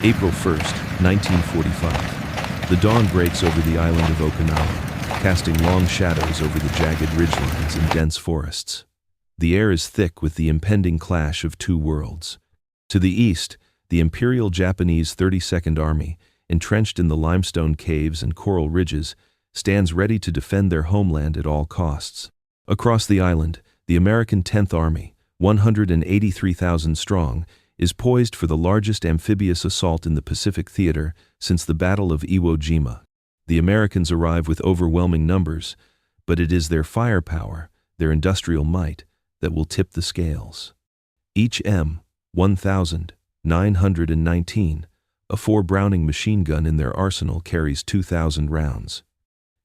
April 1st, 1945. The dawn breaks over the island of Okinawa, casting long shadows over the jagged ridgelines and dense forests. The air is thick with the impending clash of two worlds. To the east, the Imperial Japanese 32nd Army, entrenched in the limestone caves and coral ridges, stands ready to defend their homeland at all costs. Across the island, the American 10th Army, 183,000 strong, is poised for the largest amphibious assault in the Pacific theater since the Battle of Iwo Jima. The Americans arrive with overwhelming numbers, but it is their firepower, their industrial might, that will tip the scales. Each M1919, a 4 Browning machine gun in their arsenal, carries 2,000 rounds.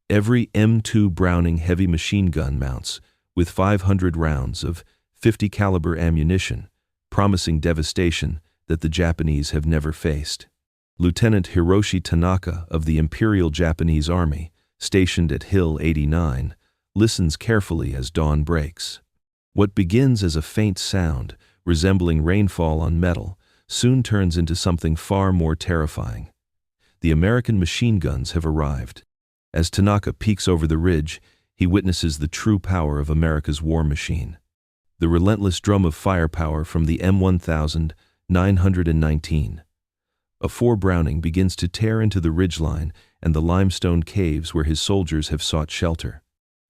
Every M2 Browning heavy machine gun mounts with 500 rounds of 50 caliber ammunition, promising devastation that the Japanese have never faced. Lieutenant Hiroshi Tanaka of the Imperial Japanese Army, stationed at Hill 89, listens carefully as dawn breaks. What begins as a faint sound, resembling rainfall on metal, soon turns into something far more terrifying. The American machine guns have arrived. As Tanaka peeks over the ridge, he witnesses the true power of America's war machine. The relentless drum of firepower from the M1919. A 4 Browning begins to tear into the ridgeline and the limestone caves where his soldiers have sought shelter.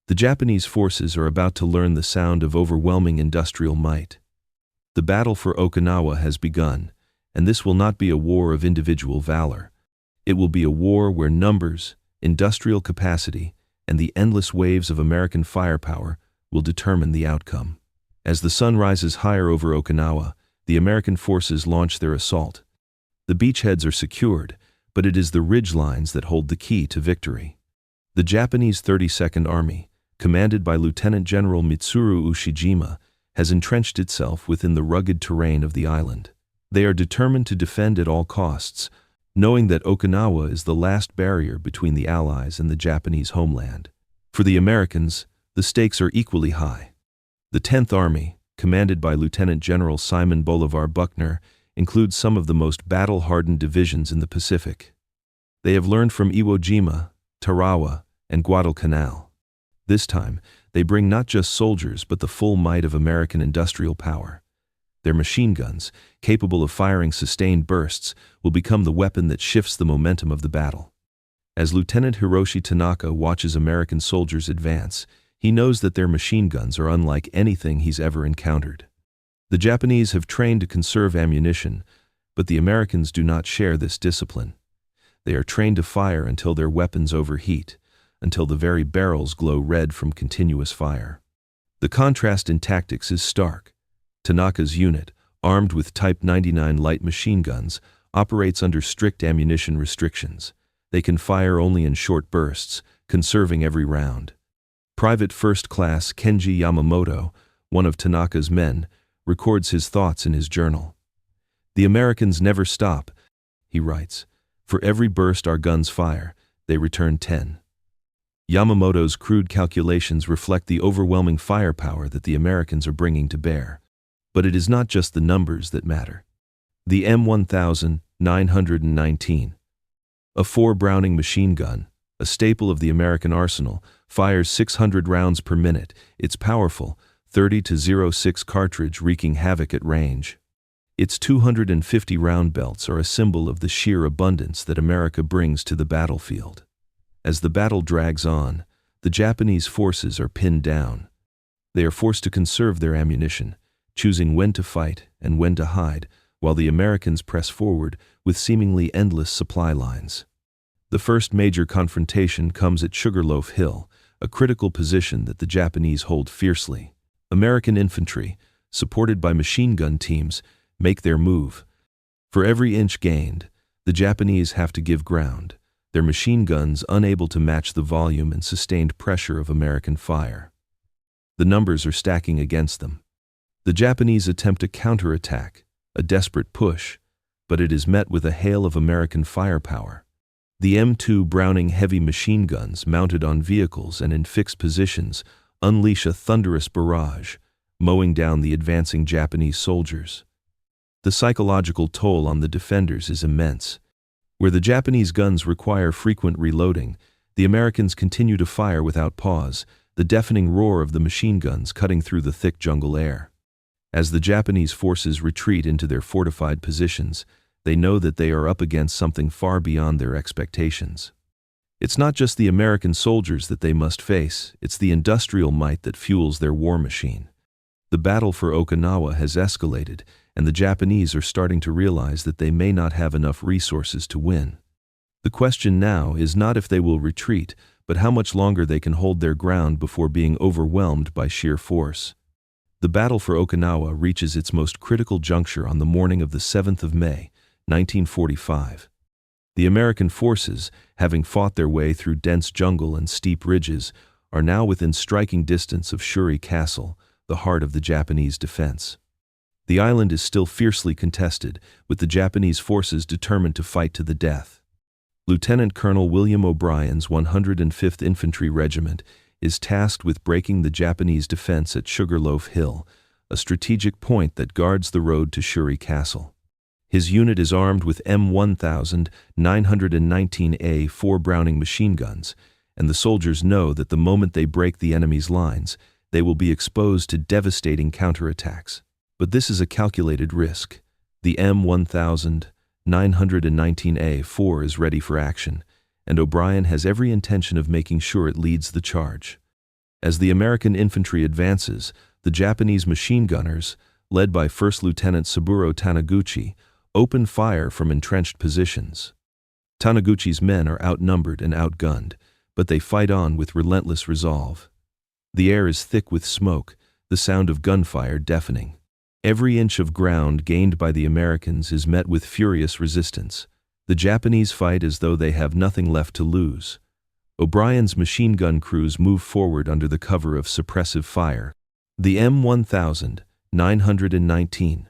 The Japanese forces are about to learn the sound of overwhelming industrial might. The battle for Okinawa has begun, and this will not be a war of individual valor. It will be a war where numbers, industrial capacity, and the endless waves of American firepower will determine the outcome. As the sun rises higher over Okinawa, the American forces launch their assault. The beachheads are secured, but it is the ridgelines that hold the key to victory. The Japanese 32nd Army, commanded by Lieutenant General Mitsuru Ushijima, has entrenched itself within the rugged terrain of the island. They are determined to defend at all costs, knowing that Okinawa is the last barrier between the Allies and the Japanese homeland. For the Americans, the stakes are equally high. The 10th Army, commanded by Lieutenant General Simon Bolivar Buckner, includes some of the most battle-hardened divisions in the Pacific. They have learned from Iwo Jima, Tarawa, and Guadalcanal. This time, they bring not just soldiers but the full might of American industrial power. Their machine guns, capable of firing sustained bursts, will become the weapon that shifts the momentum of the battle. As Lieutenant Hiroshi Tanaka watches American soldiers advance, he knows that their machine guns are unlike anything he's ever encountered. The Japanese have trained to conserve ammunition, but the Americans do not share this discipline. They are trained to fire until their weapons overheat, until the very barrels glow red from continuous fire. The contrast in tactics is stark. Tanaka's unit, armed with Type 99 light machine guns, operates under strict ammunition restrictions. They can fire only in short bursts, conserving every round. Private First Class Kenji Yamamoto, one of Tanaka's men, records his thoughts in his journal. "The Americans never stop," he writes. "For every burst our guns fire, they return 10. Yamamoto's crude calculations reflect the overwhelming firepower that the Americans are bringing to bear. But it is not just the numbers that matter. The M1919, a 4 Browning machine gun, a staple of the American arsenal, fires 600 rounds per minute, its powerful 30-06 cartridge wreaking havoc at range. Its 250 round belts are a symbol of the sheer abundance that America brings to the battlefield. As the battle drags on, the Japanese forces are pinned down. They are forced to conserve their ammunition, choosing when to fight and when to hide, while the Americans press forward with seemingly endless supply lines. The first major confrontation comes at Sugarloaf Hill, a critical position that the Japanese hold fiercely. American infantry, supported by machine gun teams, make their move. For every inch gained, the Japanese have to give ground, their machine guns unable to match the volume and sustained pressure of American fire. The numbers are stacking against them. The Japanese attempt a counterattack, a desperate push, but it is met with a hail of American firepower. The M2 Browning heavy machine guns mounted on vehicles and in fixed positions unleash a thunderous barrage, mowing down the advancing Japanese soldiers. The psychological toll on the defenders is immense. Where the Japanese guns require frequent reloading, the Americans continue to fire without pause, the deafening roar of the machine guns cutting through the thick jungle air. As the Japanese forces retreat into their fortified positions, they know that they are up against something far beyond their expectations. It's not just the American soldiers that they must face, it's the industrial might that fuels their war machine. The battle for Okinawa has escalated, and the Japanese are starting to realize that they may not have enough resources to win. The question now is not if they will retreat, but how much longer they can hold their ground before being overwhelmed by sheer force. The battle for Okinawa reaches its most critical juncture on the morning of the 7th of May, 1945. The American forces, having fought their way through dense jungle and steep ridges, are now within striking distance of Shuri Castle, the heart of the Japanese defense. The island is still fiercely contested, with the Japanese forces determined to fight to the death. Lieutenant Colonel William O'Brien's 105th Infantry Regiment is tasked with breaking the Japanese defense at Sugarloaf Hill, a strategic point that guards the road to Shuri Castle. His unit is armed with M1919 4 Browning machine guns, and the soldiers know that the moment they break the enemy's lines, they will be exposed to devastating counterattacks. But this is a calculated risk. The M1919 4 is ready for action, and O'Brien has every intention of making sure it leads the charge. As the American infantry advances, the Japanese machine gunners, led by First Lieutenant Saburo Taniguchi, open fire from entrenched positions. Taniguchi's men are outnumbered and outgunned, but they fight on with relentless resolve. The air is thick with smoke, the sound of gunfire deafening. Every inch of ground gained by the Americans is met with furious resistance. The Japanese fight as though they have nothing left to lose. O'Brien's machine gun crews move forward under the cover of suppressive fire. The M1919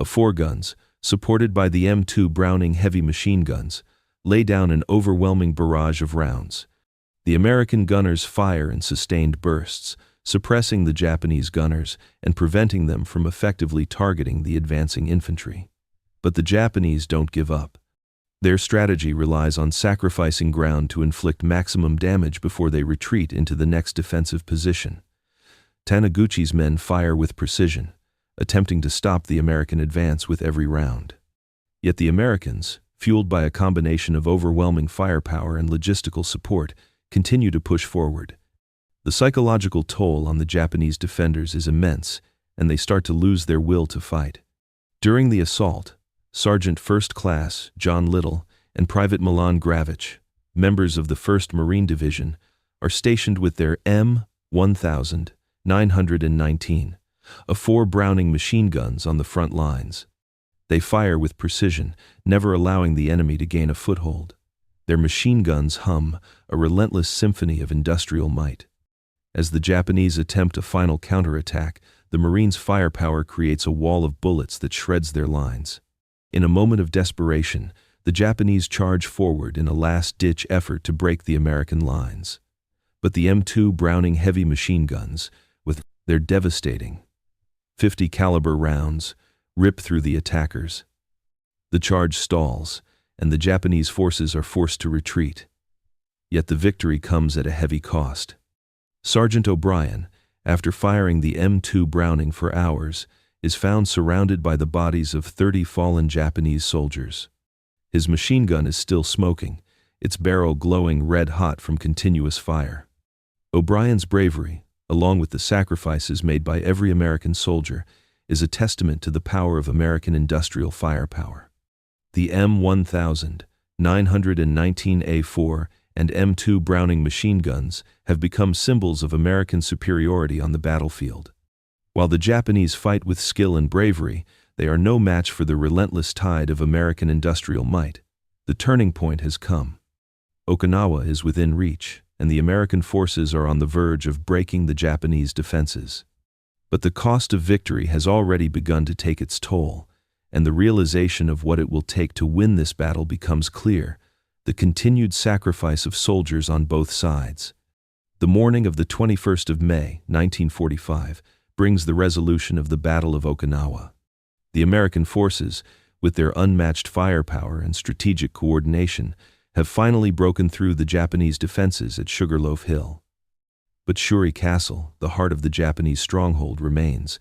4 guns, supported by the M2 Browning heavy machine guns, lay down an overwhelming barrage of rounds. The American gunners fire in sustained bursts, suppressing the Japanese gunners and preventing them from effectively targeting the advancing infantry. But the Japanese don't give up. Their strategy relies on sacrificing ground to inflict maximum damage before they retreat into the next defensive position. Taniguchi's men fire with precision, attempting to stop the American advance with every round. Yet the Americans, fueled by a combination of overwhelming firepower and logistical support, continue to push forward. The psychological toll on the Japanese defenders is immense, and they start to lose their will to fight. During the assault, Sergeant First Class John Little and Private Milan Gravich, members of the 1st Marine Division, are stationed with their M1919 4 Browning machine guns on the front lines. They fire with precision, never allowing the enemy to gain a foothold. Their machine guns hum, a relentless symphony of industrial might. As the Japanese attempt a final counterattack, the Marines' firepower creates a wall of bullets that shreds their lines. In a moment of desperation, the Japanese charge forward in a last-ditch effort to break the American lines. But the M2 Browning heavy machine guns, with their devastating 50 caliber rounds, rip through the attackers. The charge stalls, and the Japanese forces are forced to retreat. Yet the victory comes at a heavy cost. Sergeant O'Brien, after firing the M2 Browning for hours, is found surrounded by the bodies of 30 fallen Japanese soldiers. His machine gun is still smoking, its barrel glowing red-hot from continuous fire. O'Brien's bravery, along with the sacrifices made by every American soldier, is a testament to the power of American industrial firepower. The M1919 4 and M2 Browning machine guns have become symbols of American superiority on the battlefield. While the Japanese fight with skill and bravery, they are no match for the relentless tide of American industrial might. The turning point has come. Okinawa is within reach, and the American forces are on the verge of breaking the Japanese defenses. But the cost of victory has already begun to take its toll, and the realization of what it will take to win this battle becomes clear: the continued sacrifice of soldiers on both sides. The morning of the 21st of May, 1945, brings the resolution of the Battle of Okinawa. The American forces, with their unmatched firepower and strategic coordination, have finally broken through the Japanese defenses at Sugarloaf Hill. But Shuri Castle, the heart of the Japanese stronghold, remains.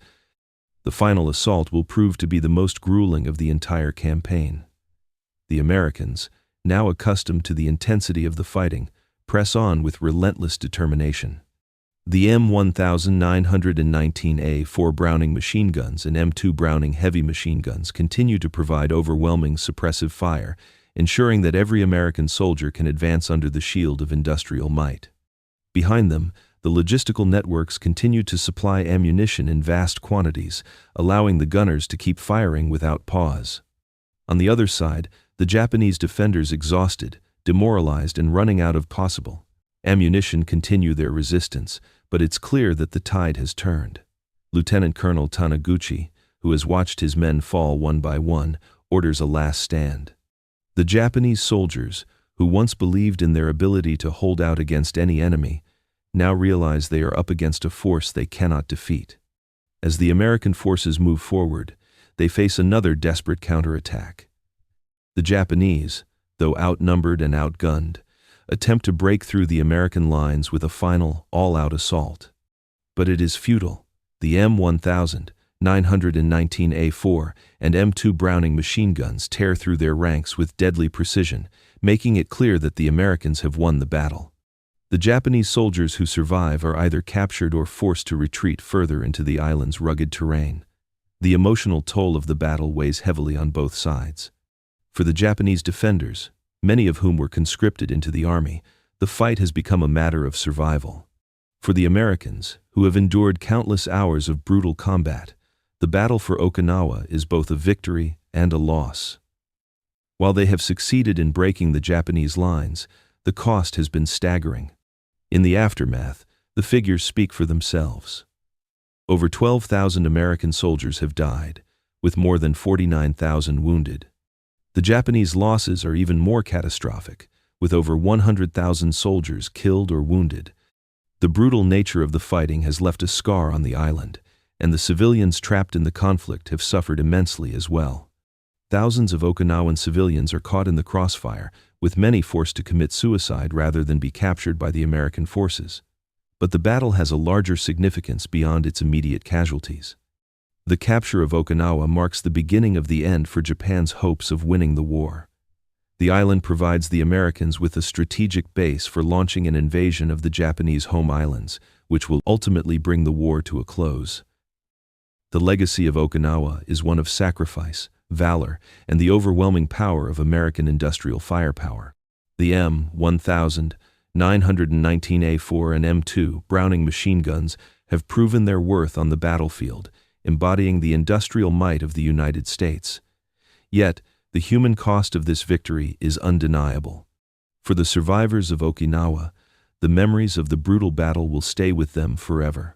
The final assault will prove to be the most grueling of the entire campaign. The Americans, now accustomed to the intensity of the fighting, press on with relentless determination. The M1919 Browning machine guns and M2 Browning heavy machine guns continue to provide overwhelming suppressive fire, ensuring that every American soldier can advance under the shield of industrial might. Behind them, the logistical networks continue to supply ammunition in vast quantities, allowing the gunners to keep firing without pause. On the other side, the Japanese defenders, exhausted, demoralized, and running out of possible ammunition, continue their resistance, but it's clear that the tide has turned. Lieutenant Colonel Taniguchi, who has watched his men fall one by one, orders a last stand. The Japanese soldiers, who once believed in their ability to hold out against any enemy, now realize they are up against a force they cannot defeat. As the American forces move forward, they face another desperate counterattack. The Japanese, though outnumbered and outgunned, attempt to break through the American lines with a final, all-out assault. But it is futile. The M1919 and M2 Browning machine guns tear through their ranks with deadly precision, making it clear that the Americans have won the battle. The Japanese soldiers who survive are either captured or forced to retreat further into the island's rugged terrain. The emotional toll of the battle weighs heavily on both sides. For the Japanese defenders, many of whom were conscripted into the army, the fight has become a matter of survival. For the Americans, who have endured countless hours of brutal combat, the battle for Okinawa is both a victory and a loss. While they have succeeded in breaking the Japanese lines, the cost has been staggering. In the aftermath, the figures speak for themselves. Over 12,000 American soldiers have died, with more than 49,000 wounded. The Japanese losses are even more catastrophic, with over 100,000 soldiers killed or wounded. The brutal nature of the fighting has left a scar on the island, and the civilians trapped in the conflict have suffered immensely as well. Thousands of Okinawan civilians are caught in the crossfire, with many forced to commit suicide rather than be captured by the American forces. But the battle has a larger significance beyond its immediate casualties. The capture of Okinawa marks the beginning of the end for Japan's hopes of winning the war. The island provides the Americans with a strategic base for launching an invasion of the Japanese home islands, which will ultimately bring the war to a close. The legacy of Okinawa is one of sacrifice, valor, and the overwhelming power of American industrial firepower. The M1919 and M2 Browning machine guns have proven their worth on the battlefield, embodying the industrial might of the United States. Yet, the human cost of this victory is undeniable. For the survivors of Okinawa, the memories of the brutal battle will stay with them forever.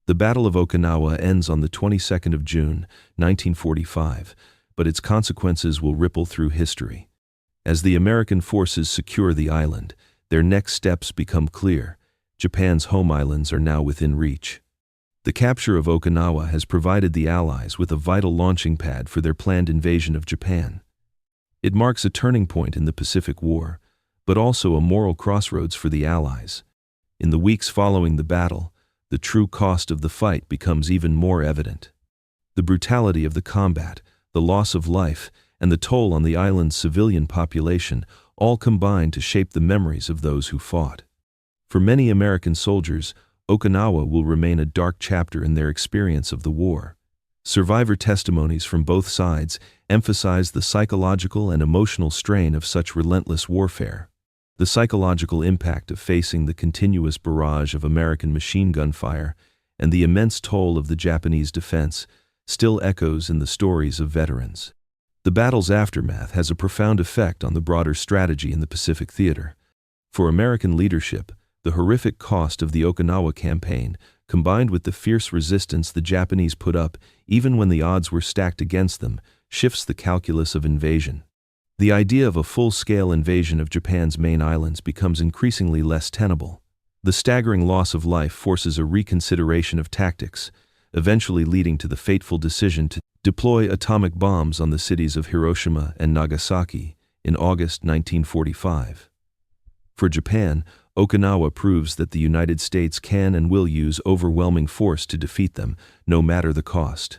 The Battle of Okinawa ends on the 22nd of June, 1945, but its consequences will ripple through history. As the American forces secure the island, their next steps become clear. Japan's home islands are now within reach. The capture of Okinawa has provided the Allies with a vital launching pad for their planned invasion of Japan. It marks a turning point in the Pacific War, but also a moral crossroads for the Allies. In the weeks following the battle, the true cost of the fight becomes even more evident. The brutality of the combat, the loss of life, and the toll on the island's civilian population all combine to shape the memories of those who fought. For many American soldiers, Okinawa will remain a dark chapter in their experience of the war. Survivor testimonies from both sides emphasize the psychological and emotional strain of such relentless warfare. The psychological impact of facing the continuous barrage of American machine gun fire and the immense toll of the Japanese defense still echoes in the stories of veterans. The battle's aftermath has a profound effect on the broader strategy in the Pacific theater. For American leadership, the horrific cost of the Okinawa campaign, combined with the fierce resistance the Japanese put up even when the odds were stacked against them, shifts the calculus of invasion. The idea of a full-scale invasion of Japan's main islands becomes increasingly less tenable. The staggering loss of life forces a reconsideration of tactics, eventually leading to the fateful decision to deploy atomic bombs on the cities of Hiroshima and Nagasaki in August 1945. For Japan, Okinawa proves that the United States can and will use overwhelming force to defeat them, no matter the cost.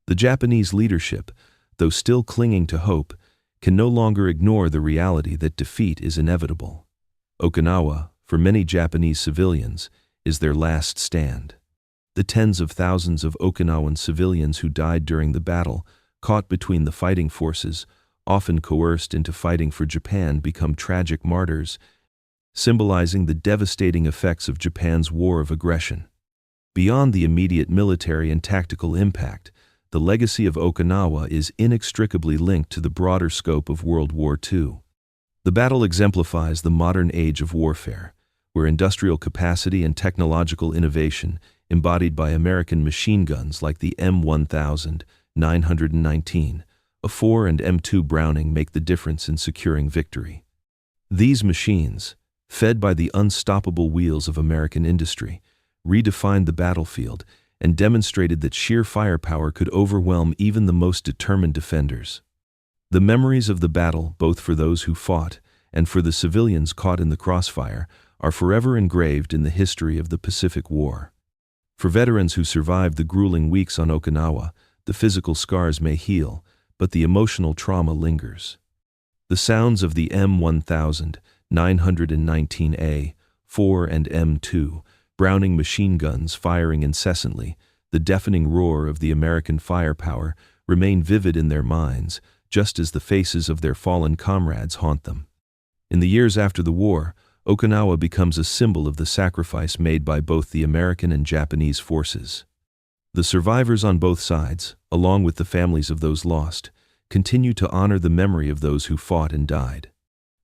The Japanese leadership, though still clinging to hope, can no longer ignore the reality that defeat is inevitable. Okinawa, for many Japanese civilians, is their last stand. The tens of thousands of Okinawan civilians who died during the battle, caught between the fighting forces, often coerced into fighting for Japan, become tragic martyrs, symbolizing the devastating effects of Japan's war of aggression. Beyond the immediate military and tactical impact, the legacy of Okinawa is inextricably linked to the broader scope of World War II. The battle exemplifies the modern age of warfare, where industrial capacity and technological innovation, embodied by American machine guns like the M1919, a 4 and M2 Browning, make the difference in securing victory. These machines, fed by the unstoppable wheels of American industry, redefined the battlefield and demonstrated that sheer firepower could overwhelm even the most determined defenders. The memories of the battle, both for those who fought and for the civilians caught in the crossfire, are forever engraved in the history of the Pacific War. For veterans who survived the grueling weeks on Okinawa, the physical scars may heal, but the emotional trauma lingers. The sounds of the M1919A, 4 and M2 Browning machine guns firing incessantly, the deafening roar of the American firepower, remain vivid in their minds, just as the faces of their fallen comrades haunt them. In the years after the war, Okinawa becomes a symbol of the sacrifice made by both the American and Japanese forces. The survivors on both sides, along with the families of those lost, continue to honor the memory of those who fought and died.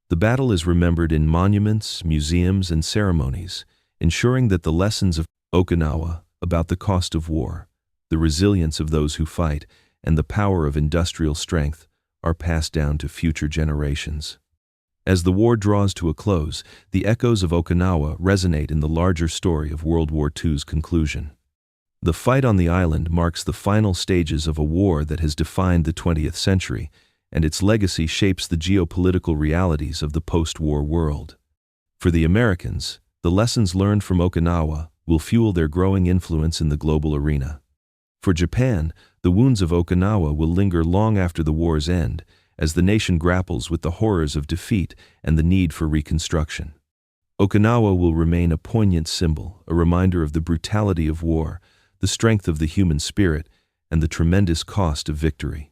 The battle is remembered in monuments, museums, and ceremonies, ensuring that the lessons of Okinawa about the cost of war, the resilience of those who fight, and the power of industrial strength are passed down to future generations. As the war draws to a close, the echoes of Okinawa resonate in the larger story of World War II's conclusion. The fight on the island marks the final stages of a war that has defined the 20th century, and its legacy shapes the geopolitical realities of the post-war world. For the Americans, the lessons learned from Okinawa will fuel their growing influence in the global arena. For Japan, the wounds of Okinawa will linger long after the war's end, as the nation grapples with the horrors of defeat and the need for reconstruction. Okinawa will remain a poignant symbol, a reminder of the brutality of war, the strength of the human spirit, and the tremendous cost of victory.